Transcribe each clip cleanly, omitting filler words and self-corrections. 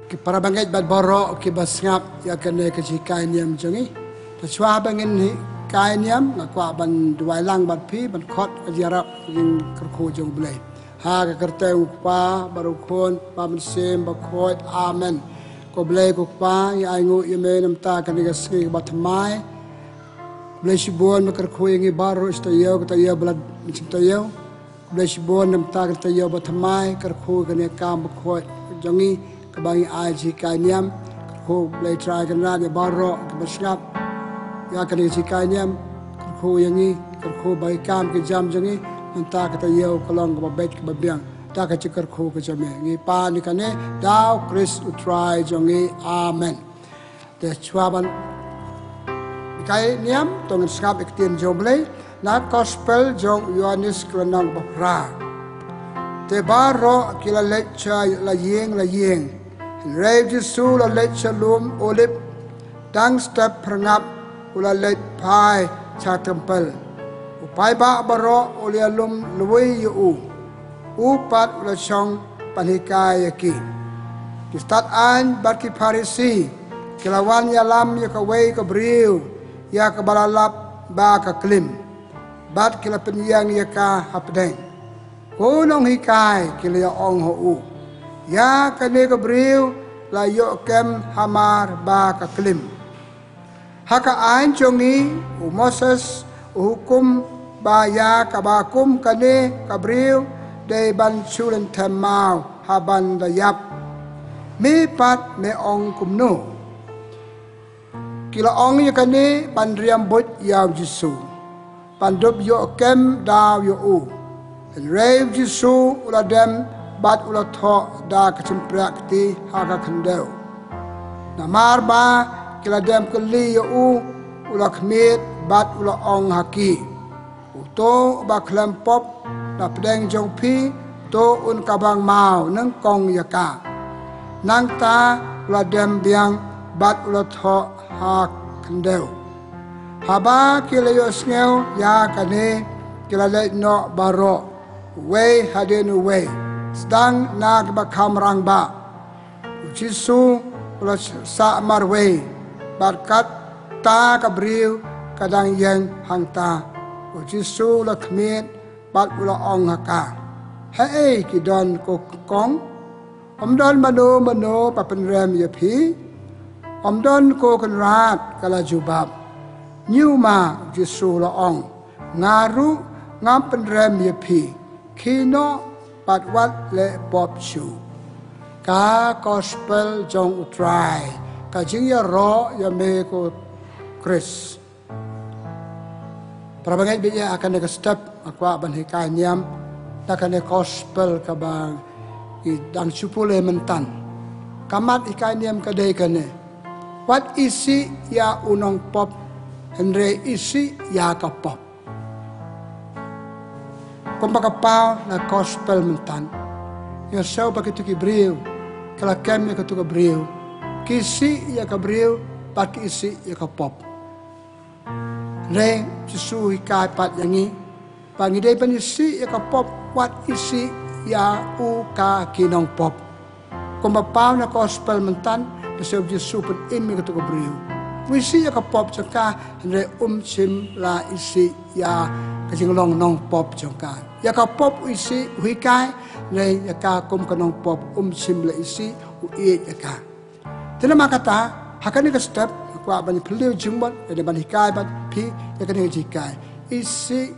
ki para bangai bad borok ki basngap ya kene ke jikai niam jongi ta chwa bangin hi kai niam ngakwa ban duai lang bad phi ban khot ajarap ring kerkho jong blai ha ka kerte upa baru khon pa man sem ba khoi amen ko blai ko pa ya ngu yeme nam ta kan ga sri ba thamai blai shibon ma kerkho yangi baru istayo ta ya blad istayo blai shibon nam ta kan ta ya ba thamai kerkho kan ya kam ba khoi jongi kabangi aji kai niam kerkho blai try kan ra ya baru ke basngap ya kan ga jikai niam kerkho yangi kerkho bai kam ke jam jongi ta kata yau kalong ke babet ke babiang ta ka cikar kho ke jame ngi pa ni kane dau Chris utrai jongi amen te chwaban kai niam tong skap iktien joble na gospel jong Yohanes kranang bapra te baro kila lecha la yeng rev Jesu la lecha lum olip dang step prangap ula let pai cha temple pai ba baro olia lum luwi yu upat la chong panikai ki start an barki Parisi kilawan ya lam ya ka wei ka briu ya ka balalap ba ka klim bat kila penyang ya ka hapdeng kunong hikai kila ong ho u ya ka ne ka briu la yo kem hamar ba ka klim haka an chongi u Moses hukum baya kabakum kane kabriu de ban chulen temau haban dayap mi pat me ong kumno kila ong ya kane ban riam bot yaw Jesu pandop yo kem daw yo u rev Jesu ula dem bat ula tho da kachimprak ti haga khandeu namar ba kila dem kali yo u ula khmit bat ula ong haki to ba Nongpop na pedeng jong pi to un kabang mau nang kong yaka nang ta la dem biang bat ula tho ha kandeu haba kilayo sneu ya kane kilale no baro we hadenu we stang nag ba kamrang ba Jesu ula sa marwe barkat ta kabriu kadang yang hang ta Jesu la khmet bat ula ong haka hey ki don ko kong om don mano pa pen rem ya phi om don ko kan rat kala jubab nyu ma Jesu la ong ngaru ngam pen rem ya phi kino pat wat le pop chu ka gospel jong utrai ka jing ya ro ya me ko Chris Prabangai biya akan nega step akwa ban hikai niam akan gospel kabang idang chupule mentan kamat hikai niam kadai kane what isi ya Nongpop henre isi ya kapop kumpakapau na gospel mentan ya sau begitu kibriu kala kem ya ketu kibriu kisi ya kibriu pak isi ya kapop re Jesu hikai pat yangi pangidai panisi ya kapop wat isi ya u ka Nongpop kumpapau na gospel mentan besau Jesu pun imi ketu kibriu wisi ya kapop jangka re chim la isi ya kajinglong Nongpop jangka ya kapop isi hikai re ya ka kum ka Nongpop chim la isi u e ya ka tenama kata hakani ka step kwa ban phliu jingban de ban hikai ban phi ya kan jikai isi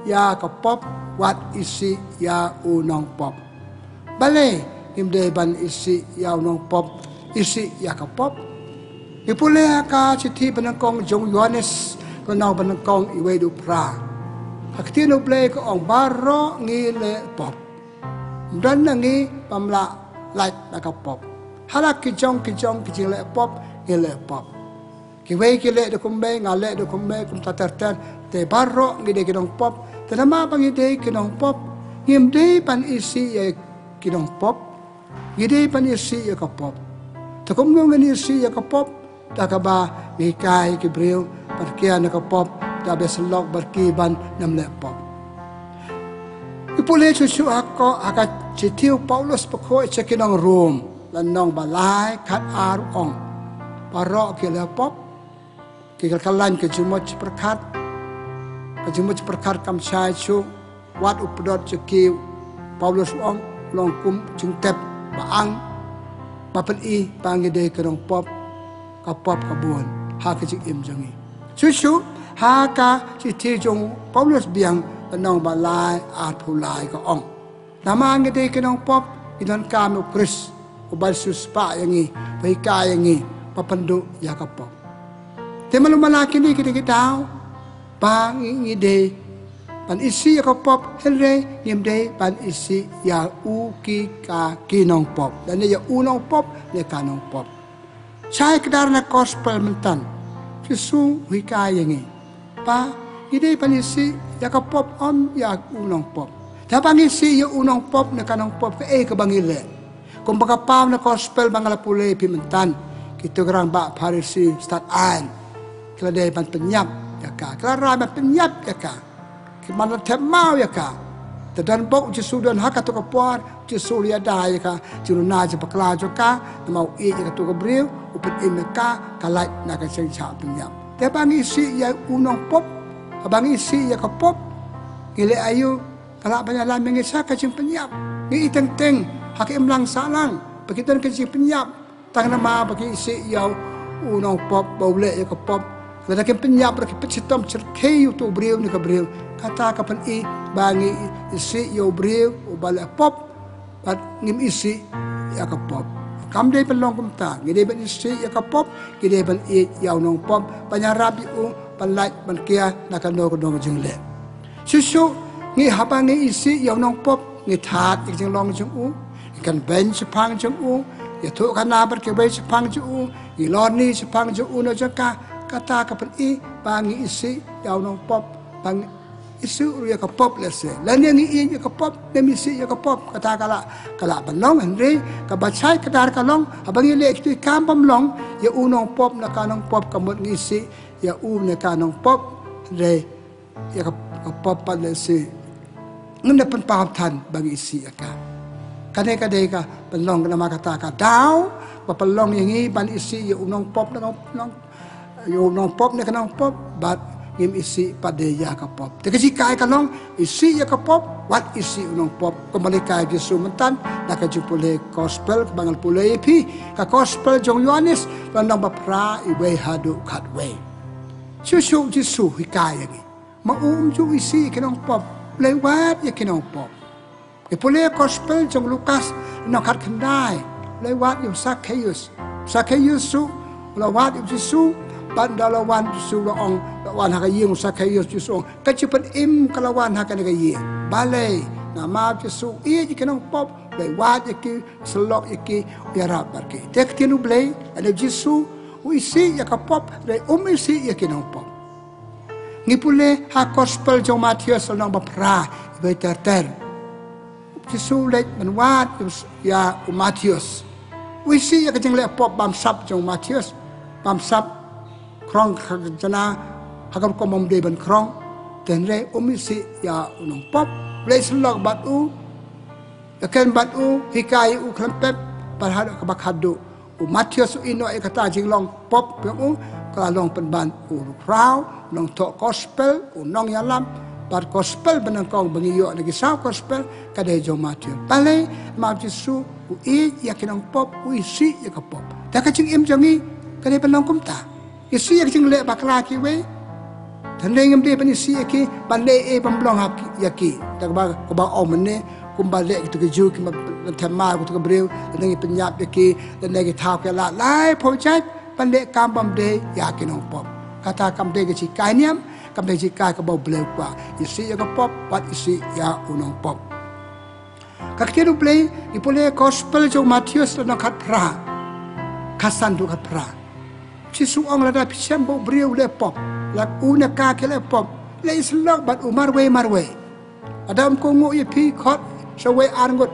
ya kapop wat isi ya Nongpop bale imde ban isi ya Nongpop isi ya kapop ipule ka chithi banangkong jong Yohanes ko naw banangkong iwe du pra aktino ble ko ong baro ngi le pop dan ngi pamla lait na kapop halak ki jong ki le pop ile pop ki we ki le de kumbe ngale de kumbe kum taterten te baro ngi de Nongpop te nama pangi de Nongpop ngim de pan isi ya Nongpop ngi de pan isi ya kapop te kum ngi isi ya kapop ta ka ba ngi kai ki breu parkia na kapop ta beslok berkiban nam le pop ipule chu ako aka chitiu Paulus pakho chekinang room dan nong balai kat arong parok ke lepop ke kalan ke jumut perkat kam chai chu wat updot cheki Paulus ong long kum jungtep baang papen i pangide ke Nongpop kapop kabun ha ke jing im jangi chu ha ka chi ti jong Paulus biang nong balai at pulai ka ong nama ngide ke Nongpop idan kam Chris ubal suspa yangi baika yangi papendu ya kapop te malumala kini kita tahu pang ngide pan isi ya kapop hele ngimde pan isi ya u ki ka ki Nongpop dan ya u Nongpop ne ka Nongpop sai kedar na gospel mentan Jesu wika yangi pa ide pan isi ya kapop on ya u Nongpop ta pan isi ya u Nongpop ne ka Nongpop ke bangile kung pagkapam na gospel bangala pulay pimentan kita gerang ba Parish start an kala day ban penyap ya ka kala ra ban penyap ya ka mana temau ya ka dan bok Jesu dan hak tu kapor Jesu dia dah ya ka juruna je pakla jo ka mau e ya tu Gabriel upet in ka kalai na ka sing cha penyap te bang isi ya Nongpop abang isi ya kapop ile ayu kala banyalan mengisa ka sing penyap ni teng hak imlang salang begitu ke sing penyap tang nama bagi isi ya Nongpop boleh ya kapop kada ke penyap ke pecitom cerkei tu Gabriel ni Gabriel kata kapan i bangi isi ya Gabriel ubala pop bat ngim isi ya kapop kam dei pelong kumta ngide ban isi ya kapop ngide ban i ya Nongpop banyarabi u panlai ban kia nakano ko dong jingle susu ngi habangi isi ya Nongpop ngi that ik jing long jing u kan ben sepang jing u ya tu kana ber ke ben sepang jing u i lorni sepang jing u no jaka kata kapan i bangi isi ya Nongpop bang isu ya kapop lese lan yang i ya kapop dem isi ya kapop kata kala banong henry ka bachai kadar kalong abang ile itu kampam long ya Nongpop na ka Nongpop kamot ngisi ya na ka Nongpop re ya kapop pa lese ngenda pen pahatan bagi isi ya ka kadai ka pelong na makata ka daw papalong yang i ban isi ya Nongpop na Nongpop na ka Nongpop bat ngim isi pada ya kapop te kai kalong isi ya kapop wat isi Nongpop kembali ka Jesu mentan nak jupule gospel bangal pule pi ka gospel jong Yohanes landang bapra iwe hadu katwe susu Jesu hikai ni maum ju isi ke Nongpop lewat ya ke Nongpop ke pule gospel jong Lukas nak kat kendai lewat yu Sakheus su lewat yu Jesu bandalawan Jesu laong lawan hakayeng Sakheus Jesu kacipan im kalawan hakanagayeng balay nama Jesu iya jika Nongpop lewat yaki selok yaki biarap barki tek tianu blay ada Jesu isi ya kapop dari isi yaki Nongpop ngipule ha gospel jong Matius nang bapra ibai ter Jesu lek menwat ya Matius isi ya kajeng lek pop bamsap jong Matius bamsap krong jana hakam ko mom de ban krong ten re isi ya Nongpop le selok batu ya ken batu hikai u klempep parhad ka bakhadu Matius ino e kata jinglong pop u kala long penban u rau nong to gospel nong yalam par gospel benangkong bengiyo lagi sa gospel kadai jo Matius pale ma Jesu ya ke Nongpop isi ya kapop ta ka jing im jangi kadai penong kumta isi yang jing le bakla ki we dan le ngam de ban isi ki ban le e ban blong hap yaki tak ba ko ba om ne kum ba le tu ke ju ki ma thema ko tu ke breu dan ngi penyap yaki dan ngi thau ke la lai pho chat ban le kam bam de ya ki Nongpop kata kam de ke chi kai niam kam de chi kai ko ba bleu kwa isi ya ko pop pat isi ya Nongpop ka ke du play ipole gospel jo Matius na khat pra khasan du khat pra Jesu ong lada pisam bo beriu le pop lak una ka ke le pop le islok bat marwe adam ko ngo pi khot sawe arngot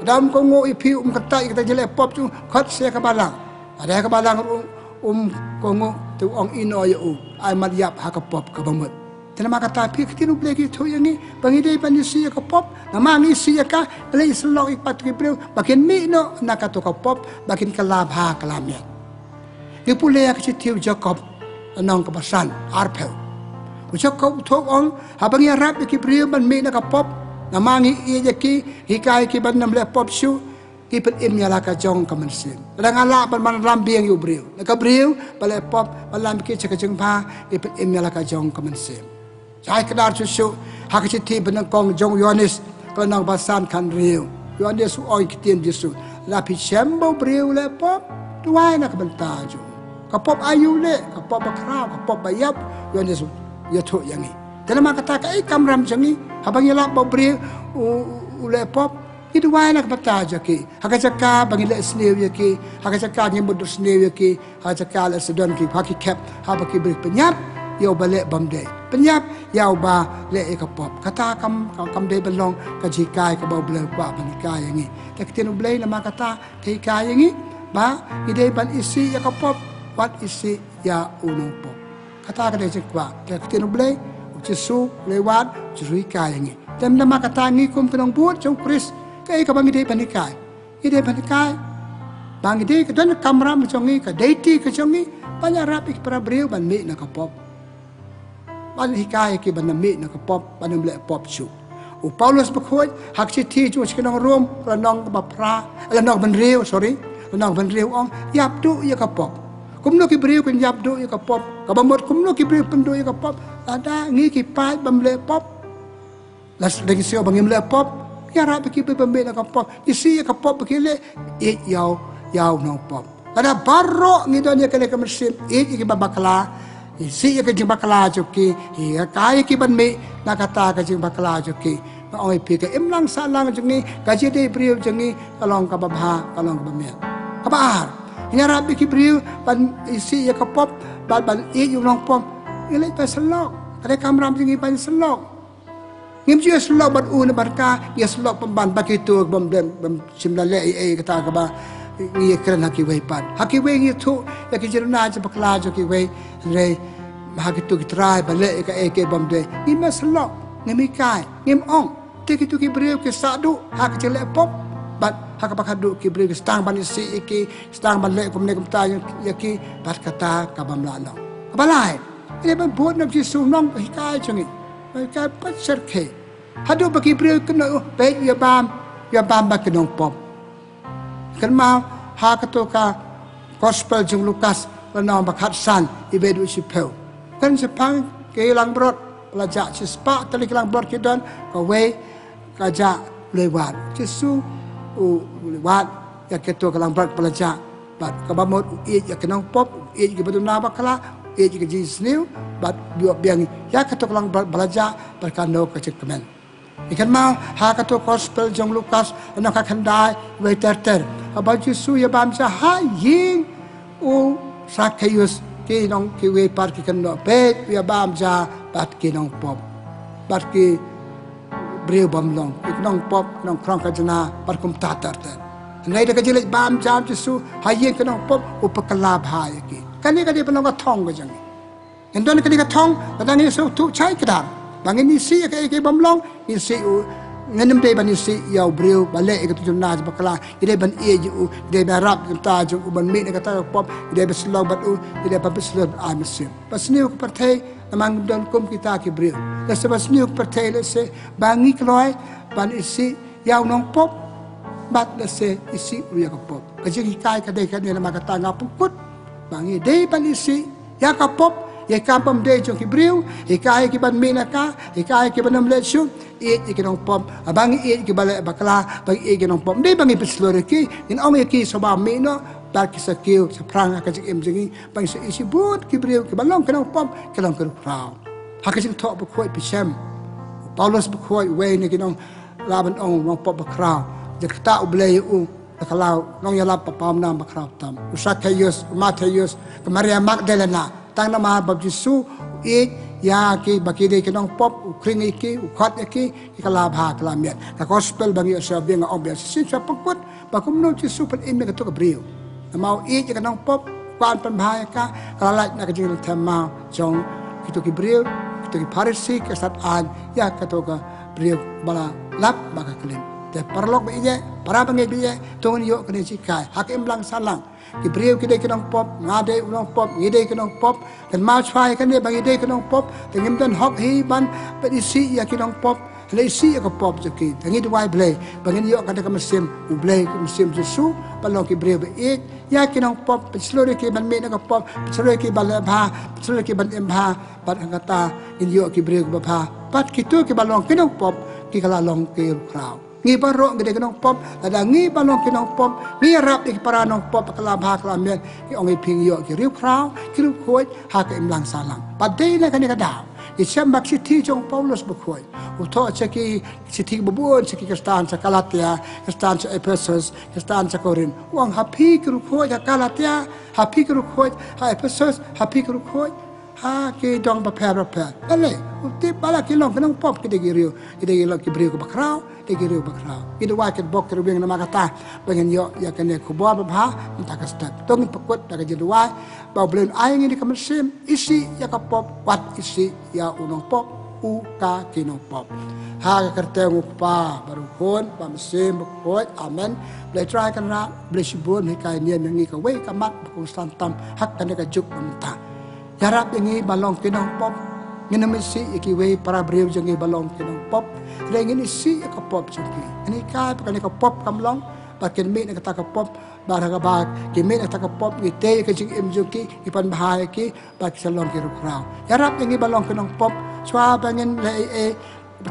adam ko ngo pi kata kita jele pop tu khot se ka balang ada ka balang ko ngo tu ong ino ya ai mat yap ha ka pop ka bamut Tena kata pi ketinu boleh gitu yang ni bagi dia pan isi ya pop nama isi ya ka boleh selok ipat ki breu bakin mi no nak kata pop bakin kelabha kelamian ni pule ya kecil Jacob nong kepasan arpel Jacob thok ong habang ya rap ki breu ban mi nak pop nama ngi ya ki hikai ki ban nam le pop shu ki pen im ya la ka jong ka man sim la ngala ban man ram biang yu breu ka breu bale pop balam ki chaka jeng pha ki pen im ya la ka jong ka man sim Saya kedar susu hak citi benengkong jong Yohanes kenang basan kan riu Yohanes oi kitien Yesus lapi sembo briu le pop tuai nak bentar ju kapop ayu le kapop bakrau kapop bayap Yohanes ya thuk yang ni dalam kata kai kamram jangi habang ya lap briu le pop itu wai nak bentar ju ki hak caka bagi le snew ya ki hak caka nyebut snew ya ki hak caka le sedon ki hak cap hak ki beri penyap Yau balik bamde, penyap yau ba le ekapop. Kata kam de belong kajikai kabau bela kuat panikai yang ni. Tak kita nublai nama kata kajikai yang ni ba ide ban isi ekapop wat isi ya Nongpop. Kata kada jekwa. Tak kita nublai ucisu lewat jerikai yang ni. Dan nama kata ni kum kenong buat jong Parish kai kabang ide panikai. Ide panikai bang ide kedan kamera macam ni ka deiti macam ni banyak rapi para beriu ban mi nak kapop. Ban hikai ki ban mi nak pop ban le pop chu u Paulus berkhoi hak citi chu kenong rom ranong ba pra ranong ban riu sorry ranong ban riu ong yap du ya ka pop kumno ki briu kun yap du ya ka pop ka bamot kumno ki briu pendu ya ka pop ada ngi ki pai bam le pop las lagi sio bangim le pop ya ra ki bam le ka pop isi ya ka pop ki le yau Nongpop ada barro ngi do ne kale ka mesin ki babakla Isi ka jing bakala joki, hi kai ki ban mi nakata ka jing bakala joki. Ma oi pi ka imlang salang jengi ka jide briu jengi kalong ka babha kalong ka bamia. Kabar. Nya rabi ki briu ban isi ya ka pop ban yu Nongpop. Ile pa selok. Ada kamram jengi ban selok. Ngim ju selok ban u na barka ya selok pemban bakitu bam simla le kata ka ba ngi keren haki wei pat haki wei ngi thu ya ki jirna je bakla jo ki wei re haki tu ki trai ba le ka ke bam de ni ma slok ngi mi kai ngim ong te ki tu ki breu ki sadu hak je le pop bat hak ba khadu ki breu ki stang ban si ki stang ban le kum ne kum ta ya ki bat kata ka bam la no ba lai ile ban buat na ji su nong hi kai chungi ba kai pat ser ke hadu ba ki breu ki no be ya bam ba ki Nongpop kan mau hak tu ka gospel jung Lukas lenong bakat san ibedu sipel kan sepang ke lang brot pelajak sispa tali lang brot kidan ka we ka ja lewat Jesu lewat ya ke tu ka lang brot pelajak bat ka bamot ya ke Nongpop ya ke beduna bakala ya ke jisniu bat dua biang ya ke tu ka lang brot pelajak berkando ke cekmen ikan mau hak tu gospel jung Lukas lenong ka khandai we ter abang Yesus ya bam sa ha ying u Zacchaeus ki nong ki we par ki kan no pe ya bam sa bat ki Nongpop bat ki breu bam long ki Nongpop nong krong ka jana par kum ta tar ter nai da ka jile bam sa Yesus ha ying ki Nongpop u pakala bha ki kan ni ka di panong ka thong ka jang endon ka di ka thong ka ni so tu chai ka da bang ni si ka ke bam long ni si u nganem de ban isi yau breu bale ke tu na bakala ide ban e ju de na rap ta ju ban mi ne kata pop ide beslog bat u ide pa beslog amsim pasniu ko parthai namang don kum kita ki breu la se pasniu ko parthai le se bangi kloi ban isi yau Nongpop bat le se isi ria ko pop ka ji kai ka de ka ne ma kata nga pukut bangi de ban isi ya ka pop ya kampam de jo ki breu ikai ki ban mi na ka ikai ki ban le shu ki Nongpop abang ki bale bakla bang ki Nongpop de bang ipislore ki in ong ki soba mi no tar ki sakil sa prang ka jing em jing bang isi but ki breu ki balong ki Nongpop ki long ki prao ha ka jing tho bu khoi pi sem Paulus bu khoi we ni ki nong laban ong Nongpop bakrao je kta uble u kalau nong ya lap pam nam bakrao tam Zacchaeus Mattheus ke Maria Magdalena tang nama bab Yesus ya ki bakide ki Nongpop ukring iki ukhat iki kala bha kala miat ka gospel bagi sa beng obvious sin sa pagkut bakum no Yesus pan in ka to ka breu mau ki Nongpop kwan pan bha ka kala na ka jing thama jong ki to ki breu tu Parish kesat an ya katoka beliau bala lap baka kelim te parlok be je para bangi be je tongon yo kene cikai hakim lang salang ki beliau kide ke Nongpop ngade Nongpop ngide ke Nongpop dan mau chwai kan dia bagi de ke Nongpop dengan dan hok hi ban isi ya ke Nongpop le isi ya ke pop jeki tangi Jowai blay bangin yo kada ke mesim blay ke mesim susu balong ki beliau be ya ke Nongpop seluruh ke ban me ke pop seluruh ke bal bha seluruh ke ban bha bat kata in yo ki beliau ke bha pat kitu ke balong ke Nongpop ki kala long ke krau ngi barok gede ke Nongpop ada ngi balong ke Nongpop ngi rap di para Nongpop kala bha kala men ki ongi ping yo ki riu krau ki riu khoi ha ke imlang salang padai le kan ka daw ki sembak siti jong Paulus bukhoi uto cheki siti bubun cheki kestan sa Galatia kestan sa Ephesus kestan sa Korin wang happy ki riu khoi ka Galatia happy ki riu khoi ha Ephesus happy ki riu khoi ha ki dong ba pha ale uti bala ki long ke Nongpop ki de riu ki de lo ki brio ko bakrau de riu bakrau ki de wa ke bok ke wing na makata pengen yo ya kan ko bo ba ta ka step tong pakot ta ke Jowai ba blen ai ngi ka mesim isi ya ka pop wat isi ya Nongpop u ka ki Nongpop ha ka kerte pa baru kon pa mesim ko amen ble try kan ra ble sibun ni kai ni ngi ka we ka mat ko santam hak kan ka juk ta yarap ngi balong ki Nongpop ngene mesi iki we para brio jangi balong ki Nongpop re ngini si ka pop jangi ini ka pa ka pop kamlong pa ken me ka ta ka pop bara ka ba ki me ta ka pop ni te ka jing im juki ipan bahai ki pa ki salong ki rukrao yarap ngi balong ki Nongpop chwa bangin le e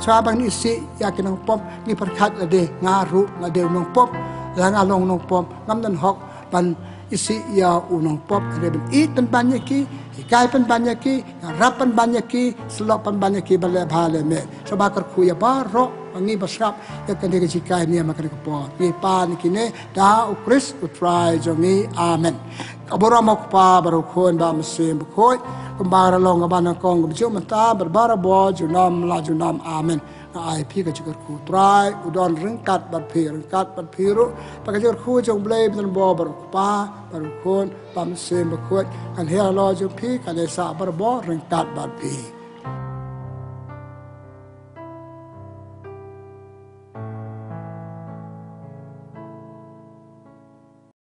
chwa bang ni si ya ki Nongpop ni perkhat ade ngaru ngade Nongpop la ngalong Nongpop ngam dan hok pan isi ya Nongpop ada it pen banyak ki ikai pen banyak ki rap pen banyak ki selop pen banyak ki bale bale me sebab kerku ya baro ngi basap ya kan dia jikai ni makan ke por ni pan kine da ukris utrai jongi amen abora mok pa baru kon ba mesim khoi kembara long ban kong bju mata berbara bo junam la junam amen ai pi ka chikar ku trai udon ringkat bat phiru pa ka chikar ku jong blai ben bo bar pa bar kon pam sem ba khot kan he lo ju pi ka le sa bar bo ringkat bat phi